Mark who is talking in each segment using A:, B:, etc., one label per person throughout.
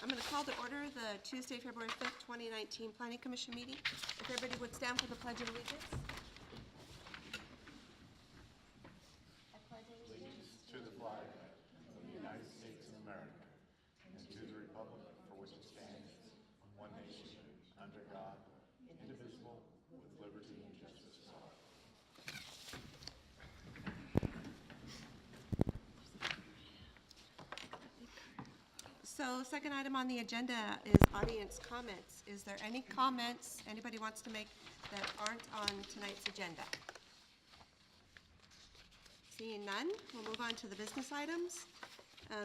A: I'm going to call to order the Tuesday, February 5th, 2019 Planning Commission meeting. If everybody would stand for the Pledge of Allegiance. I pledge allegiance
B: To the flag of the United States of America and to the republic for which it stands, one nation, under God, indivisible, with liberty and justice for all.
A: So, second item on the agenda is audience comments. Is there any comments anybody wants to make that aren't on tonight's agenda? Seeing none, we'll move on to the business items.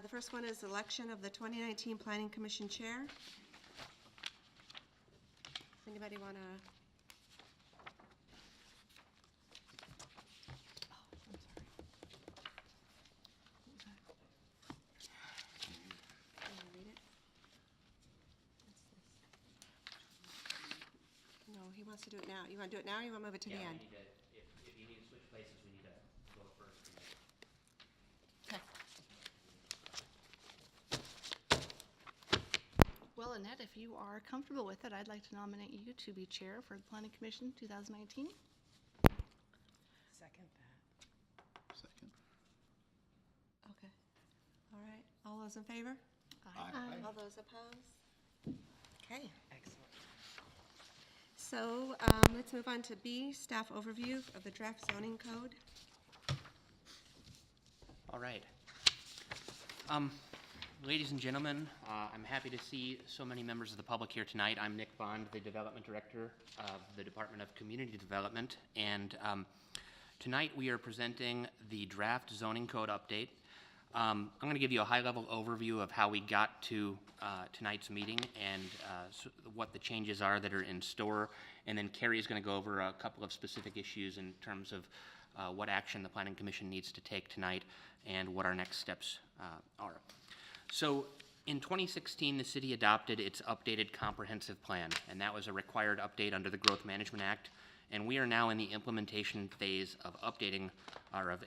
A: The first one is election of the 2019 Planning Commission Chair. Anybody want to? No, he wants to do it now. You want to do it now, or you want to move it to the end?
C: We need to, if you need to switch places, we need to go first.
A: Okay.
D: Well, Annette, if you are comfortable with it, I'd like to nominate you to be chair for the Planning Commission 2019.
E: Second that.
B: Second.
A: Okay. All right. All those in favor?
D: Aye.
A: All those opposed? Okay.
E: Excellent.
A: So let's move on to B, staff overview of the draft zoning code.
C: All right. Ladies and gentlemen, I'm happy to see so many members of the public here tonight. I'm Nick Bond, the Development Director of the Department of Community Development, and tonight we are presenting the draft zoning code update. I'm going to give you a high-level overview of how we got to tonight's meeting and what the changes are that are in store, and then Carrie is going to go over a couple of specific issues in terms of what action the Planning Commission needs to take tonight and what our next steps are. So in 2016, the city adopted its updated comprehensive plan, and that was a required update under the Growth Management Act. And we are now in the implementation phase of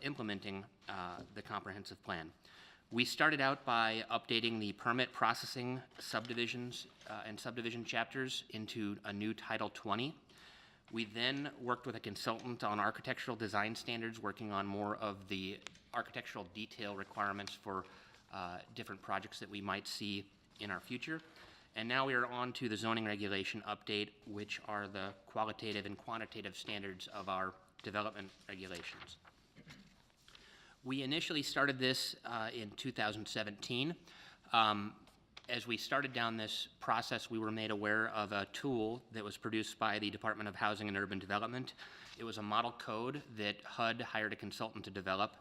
C: implementing the comprehensive plan. We started out by updating the permit processing subdivisions and subdivision chapters into a new Title 20. We then worked with a consultant on architectural design standards, working on more of the architectural detail requirements for different projects that we might see in our future. And now we are on to the zoning regulation update, which are the qualitative and quantitative standards of our development regulations. We initially started this in 2017. As we started down this process, we were made aware of a tool that was produced by the Department of Housing and Urban Development. It was a model code that HUD hired a consultant to develop,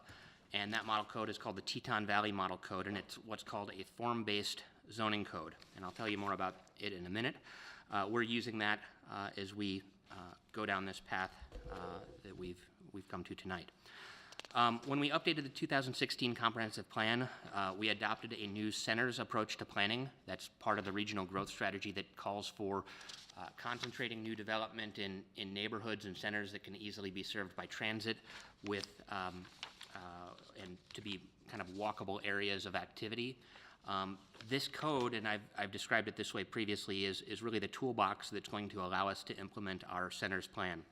C: and that model code is called the Teton Valley Model Code, and it's what's called a form-based zoning code, and I'll tell you more about it in a minute. We're using that as we go down this path that we've come to tonight. When we updated the 2016 comprehensive plan, we adopted a new centers approach to planning. That's part of the regional growth strategy that calls for concentrating new development in neighborhoods and centers that can easily be served by transit with and to be kind of walkable areas of activity. This code, and I've described it this way previously, is really the toolbox that's going to allow us to implement our centers plan.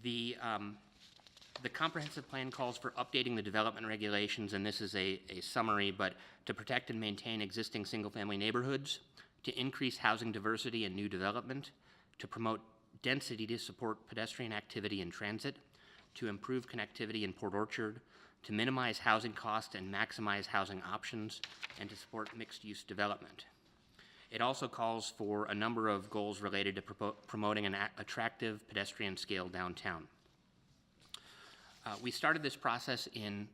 C: The comprehensive plan calls for updating the development regulations, and this is a summary, but to protect and maintain existing single-family neighborhoods, to increase housing diversity and new development, to promote density to support pedestrian activity and transit, to improve connectivity in Port Orchard, to minimize housing costs and maximize housing options, and to support mixed-use development. It also calls for a number of goals related to promoting an attractive pedestrian scale downtown. We started this process in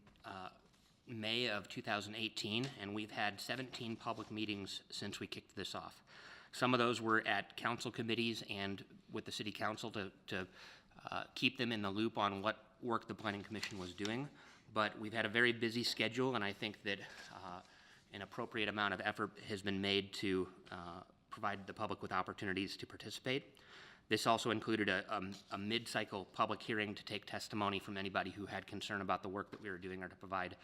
C: May of 2018, and we've had 17 public meetings since we kicked this off. Some of those were at council committees and with the city council to keep them in the loop on what work the Planning Commission was doing. But we've had a very busy schedule, and I think that an appropriate amount of effort has been made to provide the public with opportunities to participate. This also included a mid-cycle public hearing to take testimony from anybody who had concern about the work that we were doing or to provide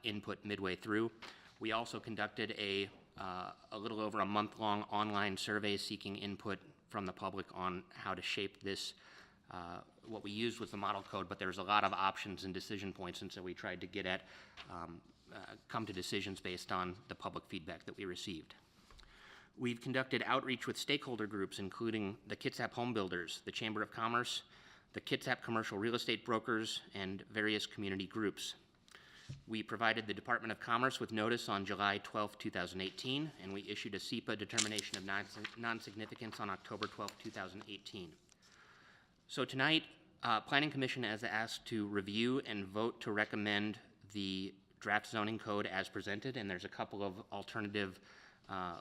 C: input midway through. We also conducted a a little over a month-long online survey seeking input from the public on how to shape this. What we used was the model code, but there's a lot of options and decision points, and so we tried to get at, come to decisions based on the public feedback that we received. We've conducted outreach with stakeholder groups, including the Kitsap Home Builders, the Chamber of Commerce, the Kitsap Commercial Real Estate Brokers, and various community groups. We provided the Department of Commerce with notice on July 12, 2018, and we issued a SEPA determination of non-significance on October 12, 2018. So tonight, Planning Commission is asked to review and vote to recommend the draft zoning code as presented, and there's a couple of alternative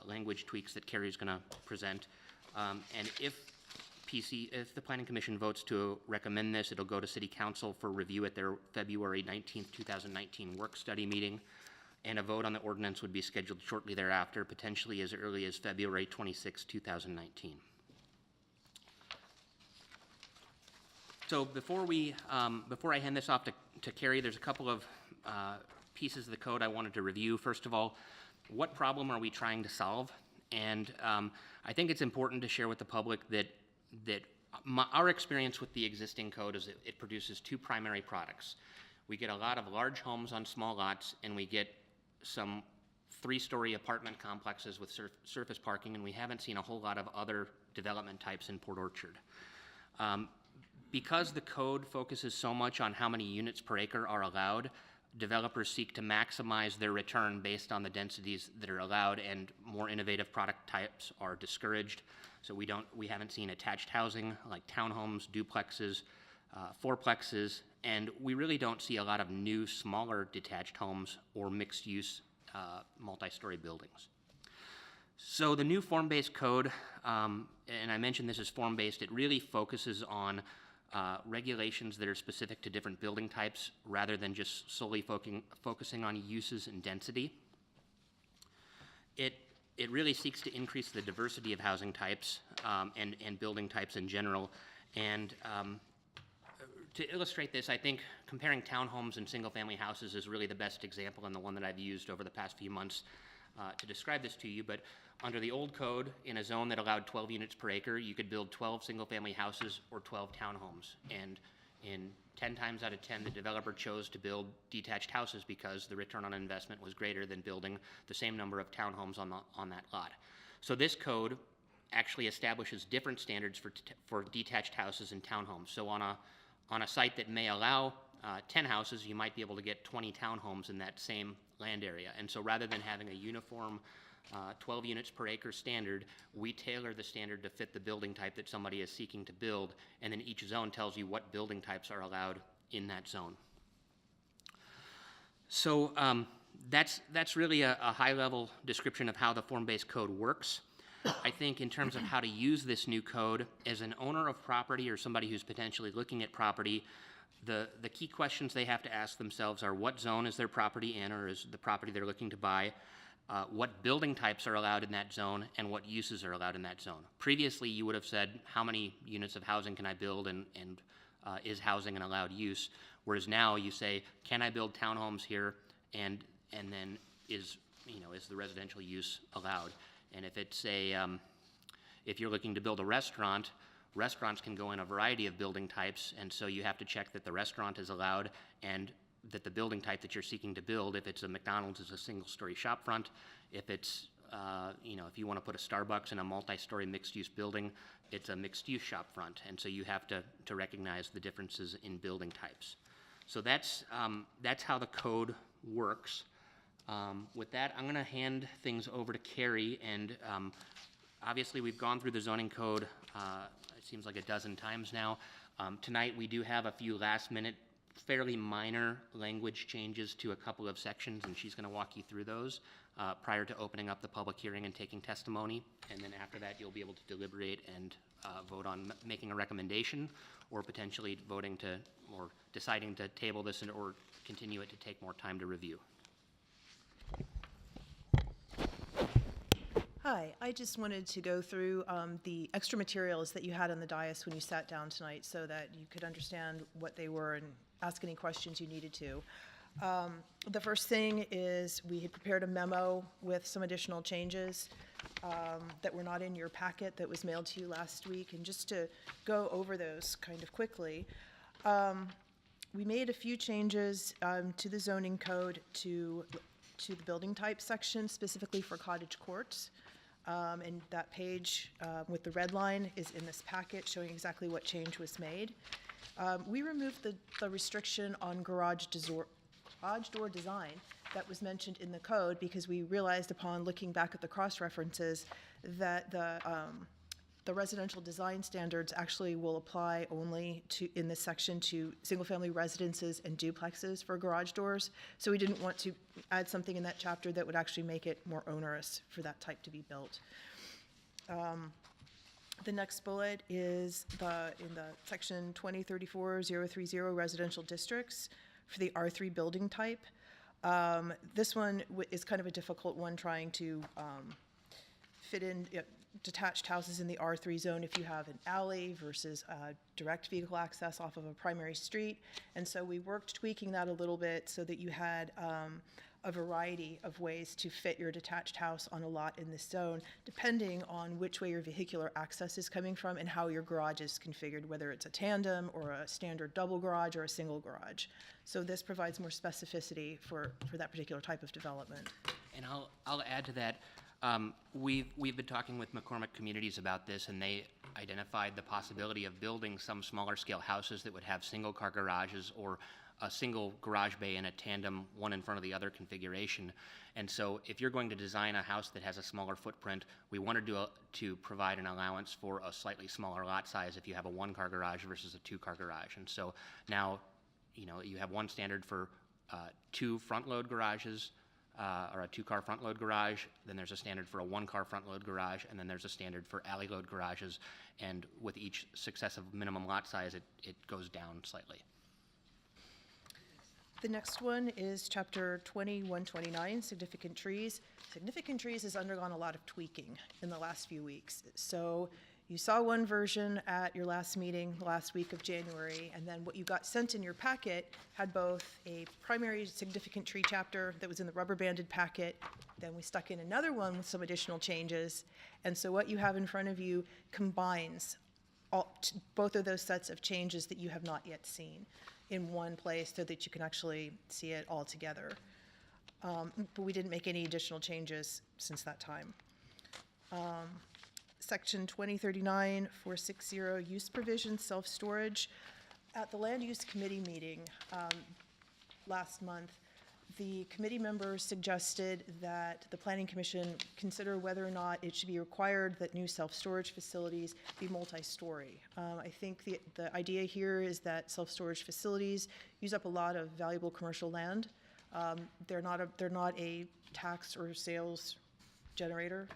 C: language tweaks that Carrie's going to present. And if the Planning Commission votes to recommend this, it'll go to City Council for review at their February 19th, 2019 work study meeting, and a vote on the ordinance would be scheduled shortly thereafter, potentially as early as February 26, 2019. So before I hand this off to Carrie, there's a couple of pieces of the code I wanted to review. First of all, what problem are we trying to solve? And I think it's important to share with the public that our experience with the existing code is that it produces two primary products. We get a lot of large homes on small lots, and we get some 3-story apartment complexes with surface parking, and we haven't seen a whole lot of other development types in Port Orchard. Because the code focuses so much on how many units per acre are allowed, developers seek to maximize their return based on the densities that are allowed, and more innovative product types are discouraged. So we haven't seen attached housing like townhomes, duplexes, fourplexes, and we really don't see a lot of new, smaller detached homes or mixed-use multi-story buildings. So the new form-based code, and I mentioned this is form-based, it really focuses on regulations that are specific to different building types rather than just solely focusing on uses and density. It really seeks to increase the diversity of housing types and building types in general. And to illustrate this, I think comparing townhomes and single-family houses is really the best example and the one that I've used over the past few months to describe this to you. But under the old code, in a zone that allowed 12 units per acre, you could build 12 single-family houses or 12 townhomes. And in 10 times out of 10, the developer chose to build detached houses because the return on investment was greater than building the same number of townhomes on that lot. So this code actually establishes different standards for detached houses and townhomes. So on a site that may allow 10 houses, you might be able to get 20 townhomes in that same land area. And so rather than having a uniform 12 units per acre standard, we tailor the standard to fit the building type that somebody is seeking to build, and then each zone tells you what building types are allowed in that zone. So that's really a high-level description of how the form-based code works. I think in terms of how to use this new code, as an owner of property or somebody who's potentially looking at property, the key questions they have to ask themselves are what zone is their property in, or is the property they're looking to buy, what building types are allowed in that zone, and what uses are allowed in that zone. Previously, you would have said, how many units of housing can I build, and is housing an allowed use? Whereas now you say, can I build townhomes here, and then is the residential use allowed? And if it's if you're looking to build a restaurant, restaurants can go in a variety of building types, and so you have to check that the restaurant is allowed and that the building type that you're seeking to build, if it's a McDonald's, is a single-story shop front. If it's, if you want to put a Starbucks in a multi-story mixed-use building, it's a mixed-use shop front, and so you have to recognize the differences in building types. So that's how the code works. With that, I'm going to hand things over to Carrie, and obviously we've gone through the zoning code, it seems like a dozen times now. Tonight we do have a few last-minute, fairly minor language changes to a couple of sections, and she's going to walk you through those prior to opening up the public hearing and taking testimony. And then after that, you'll be able to deliberate and vote on making a recommendation, or potentially voting to, or deciding to table this or continue it to take more time to review.
E: Hi, I just wanted to go through the extra materials that you had on the dais when you sat down tonight so that you could understand what they were and ask any questions you needed to. The first thing is we had prepared a memo with some additional changes that were not in your packet that was mailed to you last week. And just to go over those kind of quickly, we made a few changes to the zoning code to the building type section, specifically for cottage courts. And that page with the red line is in this packet showing exactly what change was made. We removed the restriction on garage door design that was mentioned in the code because we realized upon looking back at the cross-references that the residential design standards actually will apply only in this section to single-family residences and duplexes for garage doors. So we didn't want to add something in that chapter that would actually make it more onerous for that type to be built. The next bullet is in the section 2034-030 residential districts for the R3 building type. This one is kind of a difficult one, trying to fit in detached houses in the R3 zone if you have an alley versus direct vehicle access off of a primary street. And so we worked tweaking that a little bit so that you had a variety of ways to fit your detached house on a lot in this zone, depending on which way your vehicular access is coming from and how your garage is configured, whether it's a tandem or a standard double garage or a single garage. So this provides more specificity for that particular type of development.
C: And I'll add to that. We've been talking with McCormick Communities about this, and they identified the possibility of building some smaller scale houses that would have single car garages or a single garage bay and a tandem one in front of the other configuration. And so if you're going to design a house that has a smaller footprint, we wanted to provide an allowance for a slightly smaller lot size if you have a one-car garage versus a two-car garage. And so now, you have one standard for two front-load garages, or a two-car front-load garage, then there's a standard for a one-car front-load garage, and then there's a standard for alley-load garages, and with each successive minimum lot size, it goes down slightly.
E: The next one is chapter 2129, significant trees. Significant trees has undergone a lot of tweaking in the last few weeks. So you saw one version at your last meeting last week of January, and then what you got sent in your packet had both a primary significant tree chapter that was in the rubber banded packet, then we stuck in another one with some additional changes. And so what you have in front of you combines both of those sets of changes that you have not yet seen in one place so that you can actually see it all together. But we didn't make any additional changes since that time. Section 2039-460, use provision, self-storage. At the Land Use Committee meeting last month, the committee members suggested that the Planning Commission consider whether or not it should be required that new self-storage facilities be multi-story. I think the idea here is that self-storage facilities use up a lot of valuable commercial land. They're not a tax or sales generator.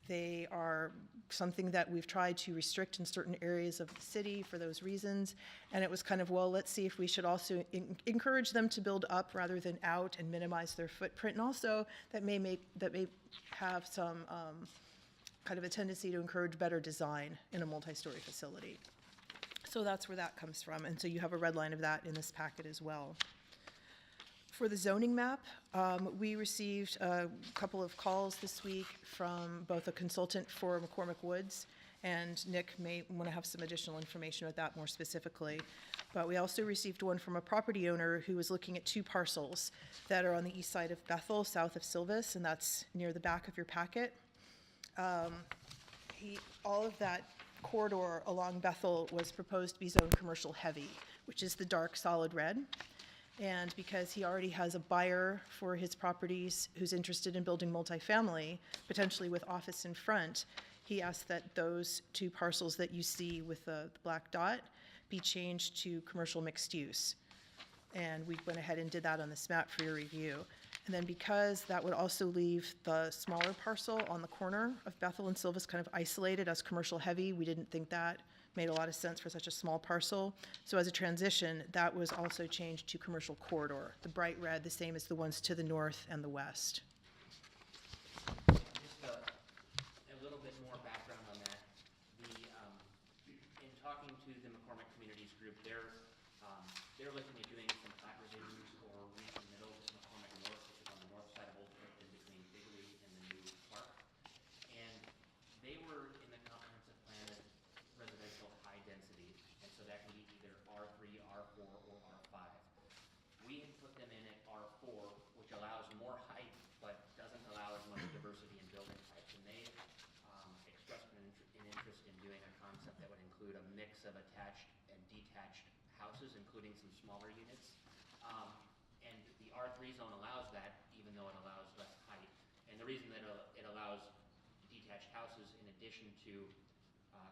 E: They are something that we've tried to restrict in certain areas of the city for those reasons. And it was kind of, well, let's see if we should also encourage them to build up rather than out and minimize their footprint. And also that may have some kind of a tendency to encourage better design in a multi-story facility. So that's where that comes from. And so you have a red line of that in this packet as well. For the zoning map, we received a couple of calls this week from both a consultant for McCormick Woods, and Nick may want to have some additional information about that more specifically. But we also received one from a property owner who was looking at two parcels that are on the east side of Bethel, south of Silvis, and that's near the back of your packet. All of that corridor along Bethel was proposed to be zoned commercial heavy, which is the dark solid red. And because he already has a buyer for his properties who's interested in building multifamily, potentially with office in front, he asked that those two parcels that you see with the black dot be changed to commercial mixed use. And we went ahead and did that on this map for your review. And then because that would also leave the smaller parcel on the corner of Bethel and Silvis kind of isolated as commercial heavy, we didn't think that made a lot of sense for such a small parcel. So as a transition, that was also changed to commercial corridor, the bright red, the same as the ones to the north and the west.
C: Just a little bit more background on that. In talking to the McCormick Communities group, they're looking at doing some plat revisions or resubmittals include a mix of attached and detached houses, including some smaller units. And the R3 zone allows that, even though it allows less height. And the reason that it allows detached houses in addition to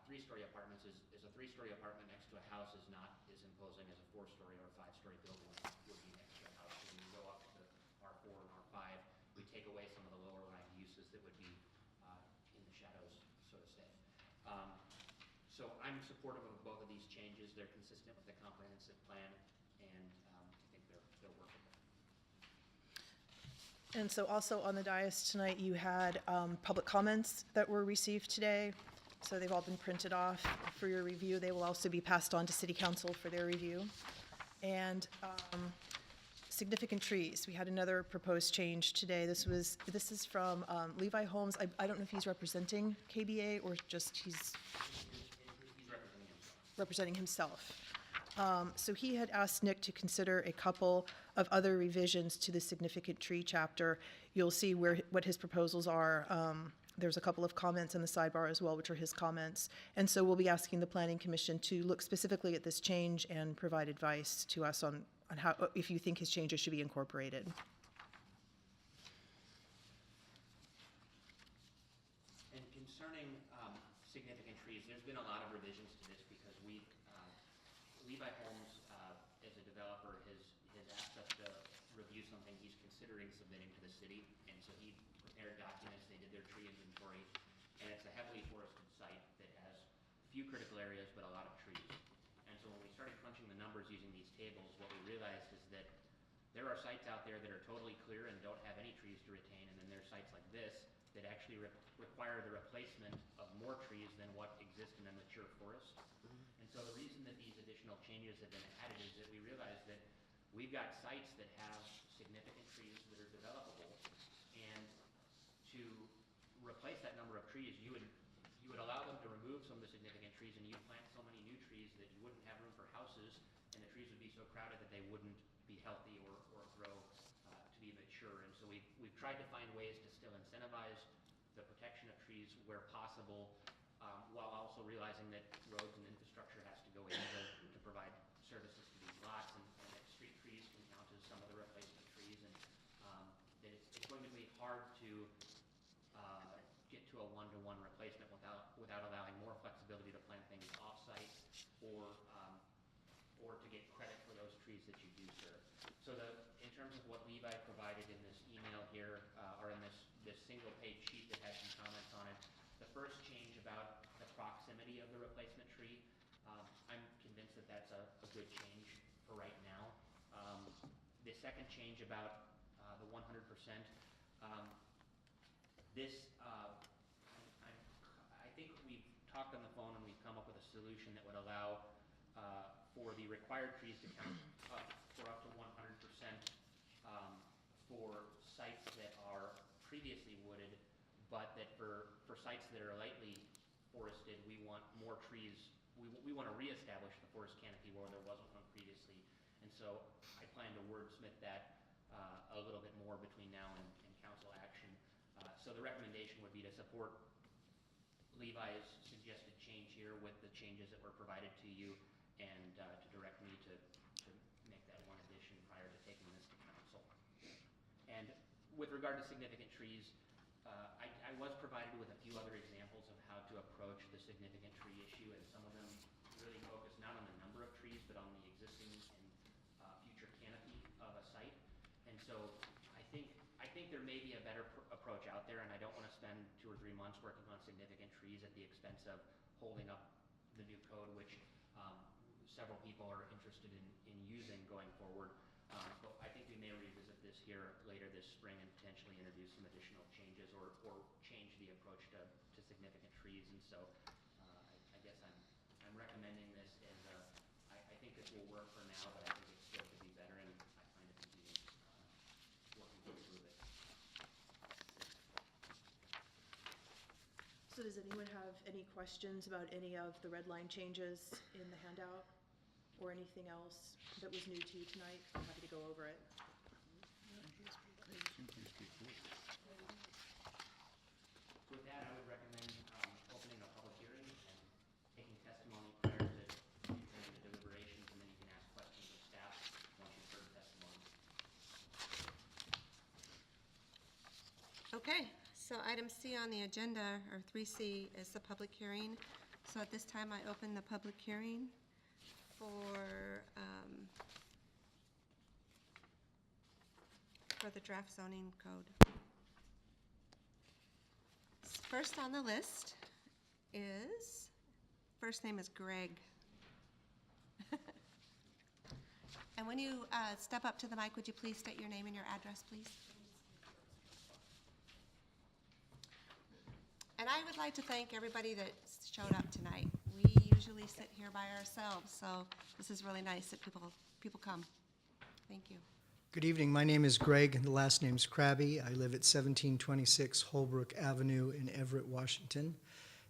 C: three-story apartments is a three-story apartment next to a house is not as imposing as a four-story or five-story building would be next to a house. When you go up to R4 and R5, we take away some of the lower-lying uses that would be in the shadows, so to say. So I'm supportive of both of these changes. They're consistent with the comprehensive plan, and I think they're workable.
E: And so also on the dais tonight, you had public comments that were received today. So they've all been printed off for your review. They will also be passed on to City Council for their review. And significant trees. We had another proposed change today. This is from Levi Holmes. I don't know if he's representing KBA or just he's representing himself. So he had asked Nick to consider a couple of other revisions to the significant tree chapter. You'll see what his proposals are. There's a couple of comments in the sidebar as well, which are his comments. And so we'll be asking the Planning Commission to look specifically at this change and provide advice to us on how, if you think his changes should be incorporated.
C: And concerning significant trees, there's been a lot of revisions to this because Levi Holmes, as a developer, has asked us to review something he's considering submitting to the city. And so he prepared documents, they did their tree inventory, and it's a heavily forested site that has few critical areas but a lot of trees. And so when we started crunching the numbers using these tables, what we realized is that there are sites out there that are totally clear and don't have any trees to retain, and then there's sites like this that actually require the replacement of more trees than what exist in a mature forest. And so the reason that these additional changes have been added is that we realized that we've got sites that have significant trees that are developable, and to replace that number of trees, you would allow them to remove some of the significant trees, and you'd plant so many new trees that you wouldn't have room for houses, and the trees would be so crowded that they wouldn't be healthy or grow to be mature. And so we've tried to find ways to still incentivize the protection of trees where possible, while also realizing that roads and infrastructure has to go in to provide services to these lots, and that street trees can count as some of the replacement trees, and that it's going to be hard to get to a one-to-one replacement without allowing more flexibility to plant things off-site or to get credit for those trees that you do serve. So in terms of what Levi provided in this email here, or in this single-page sheet that has some comments on it, the first change about the proximity of the replacement tree, I'm convinced that that's a good change for right now. The second change about the 100%, I think we've talked on the phone and we've come up with a solution that would allow for the required trees to count for up to 100% for sites that are previously wooded, but that for sites that are lightly forested, we want more trees. We want to reestablish the forest canopy where there wasn't one previously. And so I plan to wordsmith that a little bit more between now and council action. So the recommendation would be to support Levi's suggested change here with the changes that were provided to you, and to direct me to make that one addition prior to taking this to council. And with regard to significant trees, I was provided with a few other examples of how to approach the significant tree issue, and some of them really focus not on the number of trees, but on the existing and future canopy of a site. And so I think there may be a better approach out there, and I don't want to spend 2 or 3 months working on significant trees at the expense of holding up the new code, which several people are interested in using going forward. But I think we may revisit this here later this spring and potentially introduce some additional changes or change the approach to significant trees. And so I guess I'm recommending this as I think this will work for now, but I think it still could be better, and I plan to continue working to improve it.
E: So does anyone have any questions about any of the red line changes in the handout or anything else that was new to you tonight? I'm happy to go over it.
C: With that, I would recommend opening a public hearing and taking testimony
A: Okay, so item C on the agenda, or 3C, is the public hearing. So at this time, I open the public hearing for the draft zoning code. First on the list is, first name is Greg. And when you step up to the mic, would you please state your name and your address, please? And I would like to thank everybody that showed up tonight. We usually sit here by ourselves, so this is really nice that people come. Thank you.
F: Good evening. My name is Greg, and the last name's Krabby. I live at 1726 Holbrook Avenue in Everett, Washington.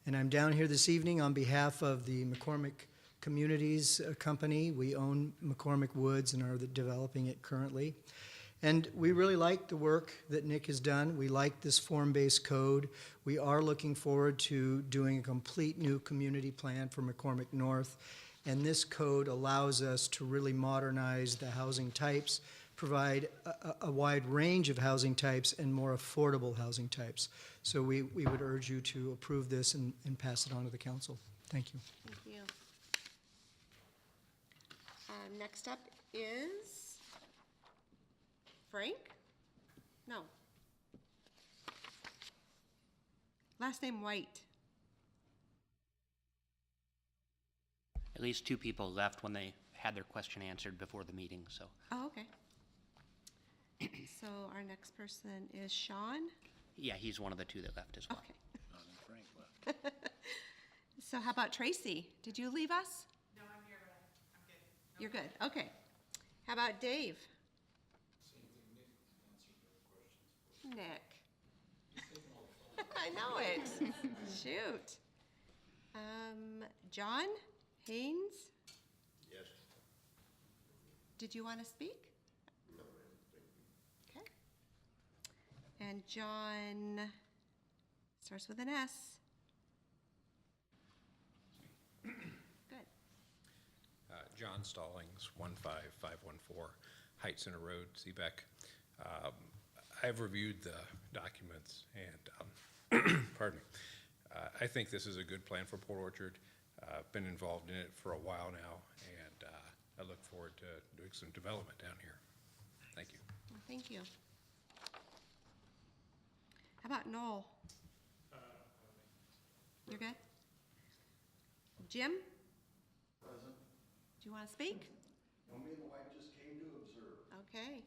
F: And I'm down here this evening on behalf of the McCormick Communities Company. We own McCormick Woods and are developing it currently. And we really like the work that Nick has done. We like this form-based code. We are looking forward to doing a complete new community plan for McCormick North. And this code allows us to really modernize the housing types, provide a wide range of housing types and more affordable housing types. So we would urge you to approve this and pass it on to the council. Thank you.
A: Thank you. Next up is Frank? No. Last name White.
C: At least 2 people left when they had their question answered before the meeting, so.
A: Oh, okay. So our next person is Sean?
C: Yeah, he's one of the 2 that left as well.
A: Okay. So how about Tracy? Did you leave us?
G: No, I'm here, but I'm good.
A: You're good, okay. How about Dave? Nick. I know it. Shoot. John Haynes?
B: Yes.
A: Did you want to speak? No, okay. And John starts with an S. Good.
H: John Stallings, 15514 Heights Center Road, Seebeck. I've reviewed the documents and, pardon me, I think this is a good plan for Port Orchard. I've been involved in it for a while now, and I look forward to doing some development down here. Thank you.
A: Well, thank you. How about Noel? You're good? Jim?
I: Present.
A: Do you want to speak?
I: No, me and the wife just came to observe.
A: Okay.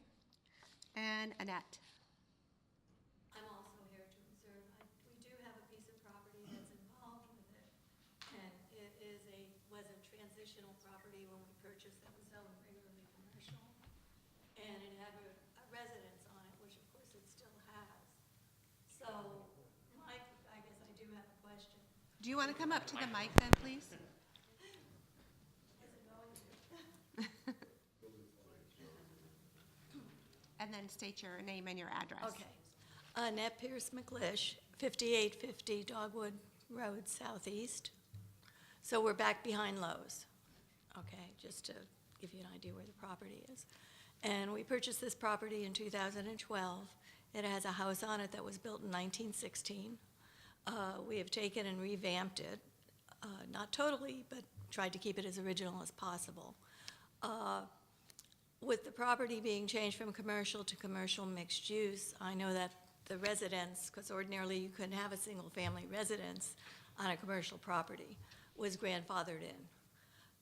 A: And Annette?
J: I'm also here to observe. We do have a piece of property that's involved with it, and it was a transitional property when we purchased that was zoned regularly commercial, and it had a residence on it, which of course it still has. So, Mike, I guess I do have a question.
A: Do you want to come up to the mic then, please? And then state your name and your address.
J: Okay. Annette Pierce McLish, 5850 Dogwood Road Southeast. So we're back behind Lowe's, okay, just to give you an idea where the property is. And we purchased this property in 2012. It has a house on it that was built in 1916. We have taken and revamped it, not totally, but tried to keep it as original as possible. With the property being changed from commercial to commercial mixed use, I know that the residence, because ordinarily you couldn't have a single-family residence on a commercial property, was grandfathered in.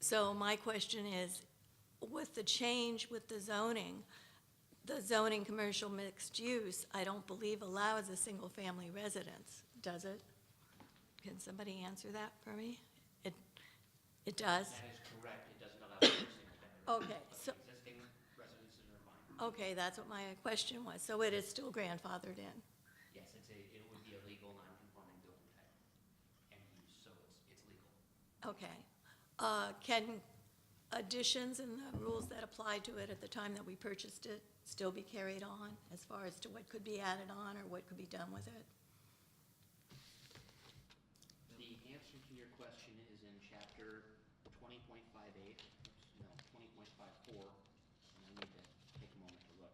J: So my question is, with the change with the zoning commercial mixed use, I don't believe allows a single-family residence, does it? Can somebody answer that for me? It does?
C: That is correct. It doesn't allow for single-family.
J: Okay, so,
C: Existing residences are fine.
J: okay, that's what my question was. So it is still grandfathered in?
C: Yes, it would be a legal non-conforming building type and use, so it's legal.
J: Okay. Can additions and the rules that applied to it at the time that we purchased it still be carried on as far as to what could be added on or what could be done with it?
C: The answer to your question is in chapter 20.58, no, 20.54, and I need to take a moment to look.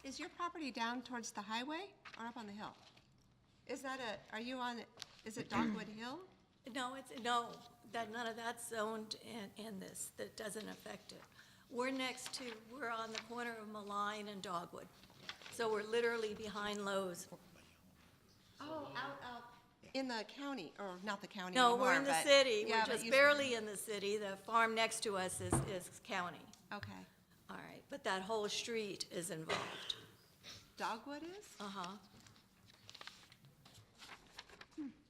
A: is your property down towards the highway or up on the hill? Is that are you on, is it Dogwood Hill?
J: No, none of that's zoned in this, that doesn't affect it. We're on the corner of Malign and Dogwood. So we're literally behind Lowe's.
A: Oh, out in the county, or not the county
J: No,
A: anymore,
J: we're in the
A: but-
J: city.
A: Yeah,
J: We're
A: but
J: just
A: you-
J: barely in the city. The farm next to us is county.
A: Okay.
J: All right, but that whole street is involved.
A: Dogwood is?
J: Uh-huh.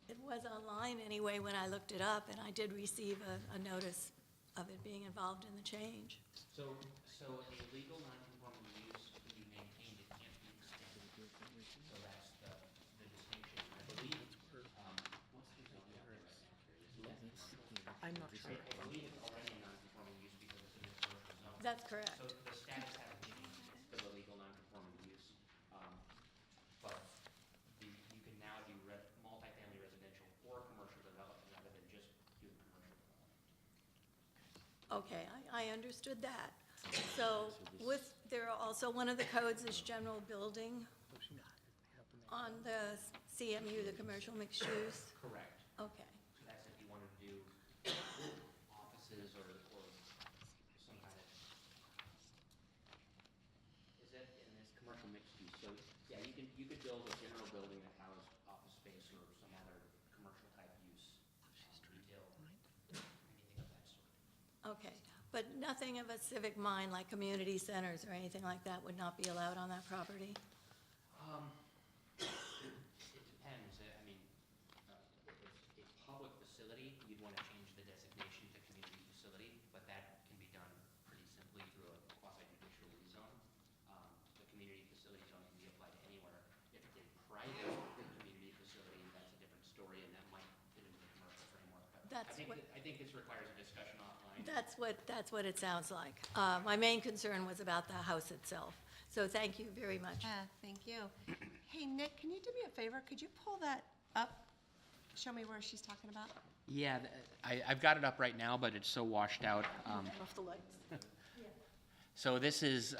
J: It was online anyway when I looked it up, and I did receive a notice of it being involved in the change.
C: So a legal non-conforming use can be maintained, it can't be extended. So that's the distinction. I believe, what's the zoning on it?
E: I'm not sure.
C: I believe it's already a non-conforming use because it's in the commercial zone.
J: That's correct.
C: So the status hasn't changed for the legal non-conforming use. But you can now do multifamily residential or commercial development rather than just do the commercial development.
J: Okay, I understood that. So there are also, one of the codes is general building on the CMU, the commercial mixed use.
C: Correct.
J: Okay.
C: So that's if you wanted to do offices or some kind of, is that in this commercial mixed use? So, yeah, you could build a general building that houses office space or some other commercial type use, retail, anything of that sort.
J: Okay, but nothing of a civic mind like community centers or anything like that would not be allowed on that property?
C: It depends. I mean, if it's a public facility, you'd want to change the designation to community facility, but that can be done pretty simply through a quasi-judicial rezone. The community facility zone can be applied anywhere. If it's a private community facility, that's a different story, and that might fit into the commercial framework. But I think this requires a discussion offline.
J: That's what it sounds like. My main concern was about the house itself. So thank you very much.
A: Thank you. Hey, Nick, can you do me a favor? Could you pull that up? Show me where she's talking about.
C: Yeah, I've got it up right now, but it's so washed out.
E: Off the lights.
C: So this is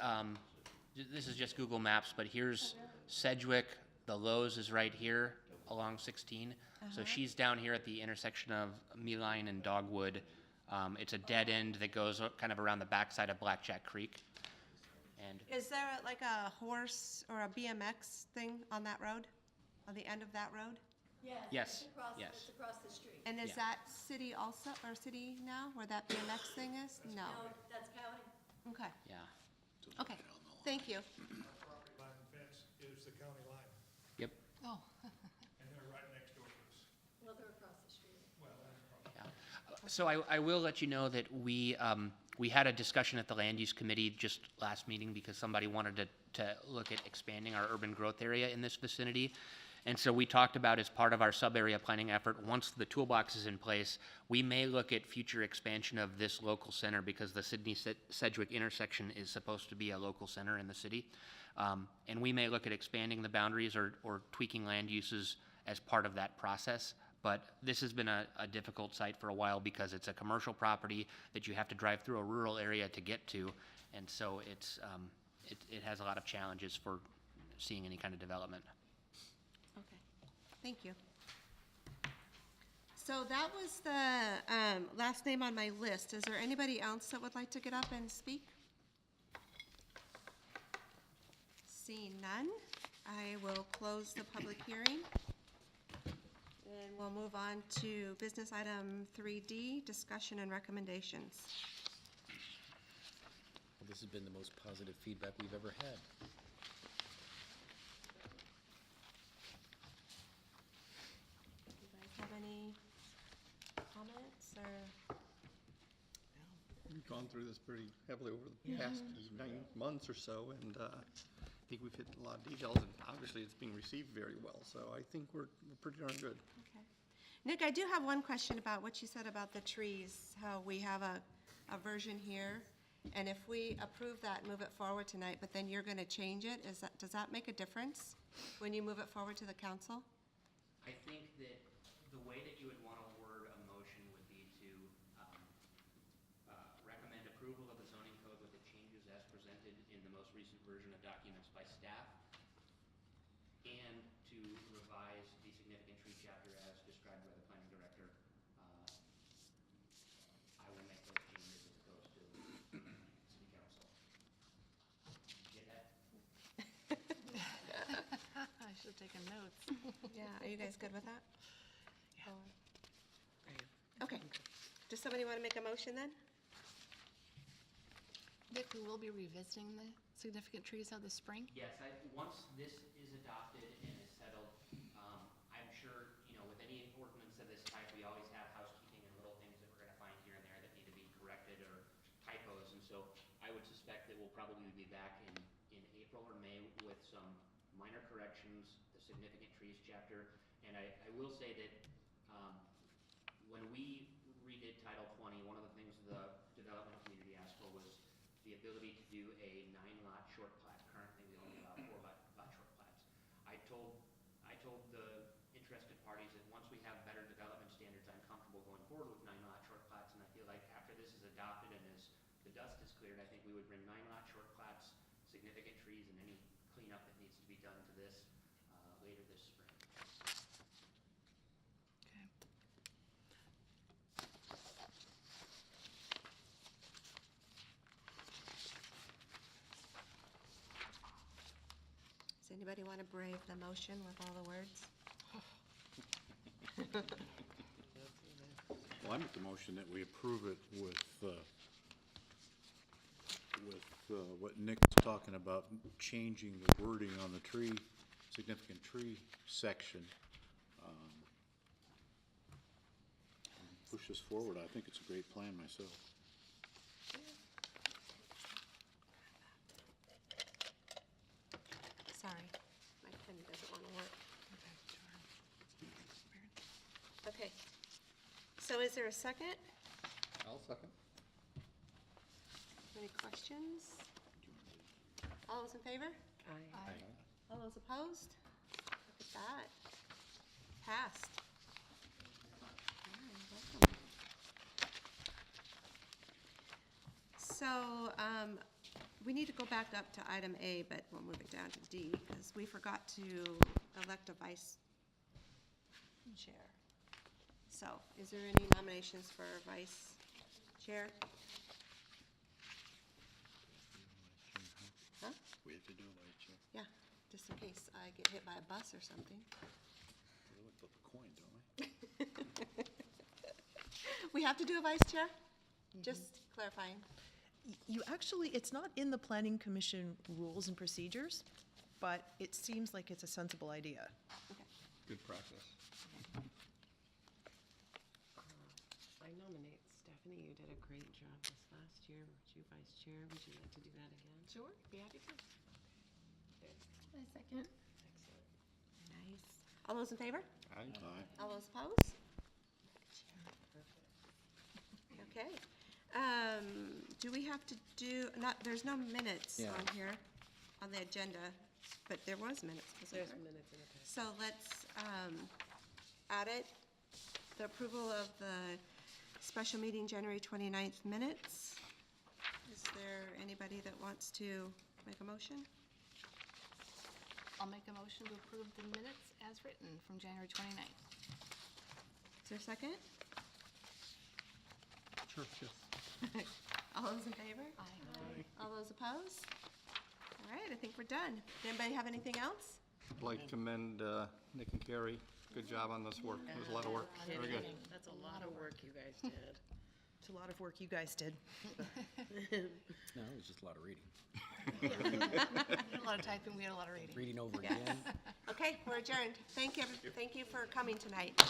C: just Google Maps, but here's Sedgwick, the Lowe's is right here along 16. So she's down here at the intersection of Mealine and Dogwood. It's a dead end that goes kind of around the backside of Blackjack Creek. And
A: Is there like a horse or a BMX thing on that road? On the end of that road?
C: Yes,
J: It's across,
C: yes.
J: It's across the street.
A: And is
C: Yeah.
A: that city also, or city now, where that BMX thing is? No.
J: No, that's county.
A: Okay,
C: yeah.
A: okay. Thank you.
B: Property line fence is the county line,
C: Yep.
D: Oh,
B: and they're right next door to us.
J: Well, they're across the street.
B: Well, they're across.
C: Yeah. So I will let you know that we had a discussion at the Land Use Committee just last meeting because somebody wanted to look at expanding our urban growth area in this vicinity. And so we talked about, as part of our sub-area planning effort, once the toolbox is in place, we may look at future expansion of this local center because the Sydney-Sedgwick intersection is supposed to be a local center in the city. And we may look at expanding the boundaries or tweaking land uses as part of that process. But this has been a difficult site for a while because it's a commercial property that you have to drive through a rural area to get to. And so it has a lot of challenges for seeing any kind of development.
A: Okay, thank you. So that was the last name on my list. Is there anybody else that would like to get up and speak? Seeing none, I will close the public hearing. And we'll move on to business item 3D, discussion and recommendations.
K: Well, this has been the most positive feedback we've ever had.
A: You guys have any comments or?
I: We've gone through this pretty heavily over the past 9 months or so, and I think we've hit a lot of details, and obviously it's being received very well, so I think we're pretty darn good.
A: Okay. Nick, I do have one question about what you said about the trees, how we have a version here, and if we approve that and move it forward tonight, but then you're gonna change it, does that make a difference when you move it forward to the council?
C: I think that the way that you would want to word a motion would be to recommend approval of the zoning code with the changes as presented in the most recent version of documents by staff,
D: taking notes.
A: Yeah, are you guys good with that? Okay. Does somebody want to make a motion then?
D: Dick, we will be revisiting the significant trees of the spring.
C: Yes, once this is adopted and is settled, I'm sure, with any ordinance of this type, we always have housekeeping and little things that we're gonna find here and there that need to be corrected or typos, and so I would suspect that we'll probably be back in April or May with some minor corrections, the significant trees chapter, and I will say that, when we redid Title 20, one of the things the development community asked for was the ability to do a 9-lot short plat. Currently, we only allow 4-lot short plats. I told the interested parties that once we have better development standards, I'm comfortable going forward with 9-lot short plats, and I feel like after this is adopted and as the dust is cleared, I think we would bring 9-lot short plats, significant trees, and any cleanup that needs to be done to this later this spring.
D: Okay.
A: Does anybody want to brave the motion with all the words?
B: Well, I make the motion that we approve it with what Nick's talking about, changing the wording on the tree, significant tree section. Push this forward. I think it's a great plan myself.
A: Sorry, my pen doesn't want to work. Okay. So is there a second?
I: I'll second.
A: Any questions? All those in favor?
D: Aye.
A: All those opposed? Look at that. Passed. So, we need to go back up to item A, but we'll move it down to D, because we forgot to elect a vice chair. So, is there any nominations for vice chair? Huh?
B: We have to do a light check.
A: Yeah, just in case I get hit by a bus or something.
B: We look at the coin, don't we?
A: We have to do a vice chair? Just clarifying.
E: You actually, it's not in the Planning Commission rules and procedures, but it seems like it's a sensible idea.
A: Okay.
I: Good practice.
L: I nominate Stephanie. You did a great job this last year. Were you vice chair? Would you like to do that again?
J: Sure, be happy to.
L: I second. Excellent.
A: Nice. All those in favor?
I: Aye.
A: All those opposed? Okay. Do we have to do, there's no minutes
K: Yeah.
A: on here, on the agenda, but there was minutes, wasn't
L: There's
A: there?
L: minutes in the packet.
A: So let's add it, the approval of the special meeting January 29th minutes. Is there anybody that wants to make a motion?
D: I'll make a motion to approve the minutes as written from January 29th.
A: Is there a second?
I: Sure, yes.
A: All those in favor?
D: Aye.
A: All those opposed? All right, I think we're done. Does anybody have anything else?
I: I'd like to commend Nick and Carrie. Good job on this work. It was a lot of work. Very good.
L: That's a lot of work you guys did.
E: It's a lot of work you guys did.
K: No, it was just a lot of reading.
D: We had a lot of typing, we had a lot of reading.
K: Reading over again.
A: Okay, we're adjourned. Thank you for coming tonight.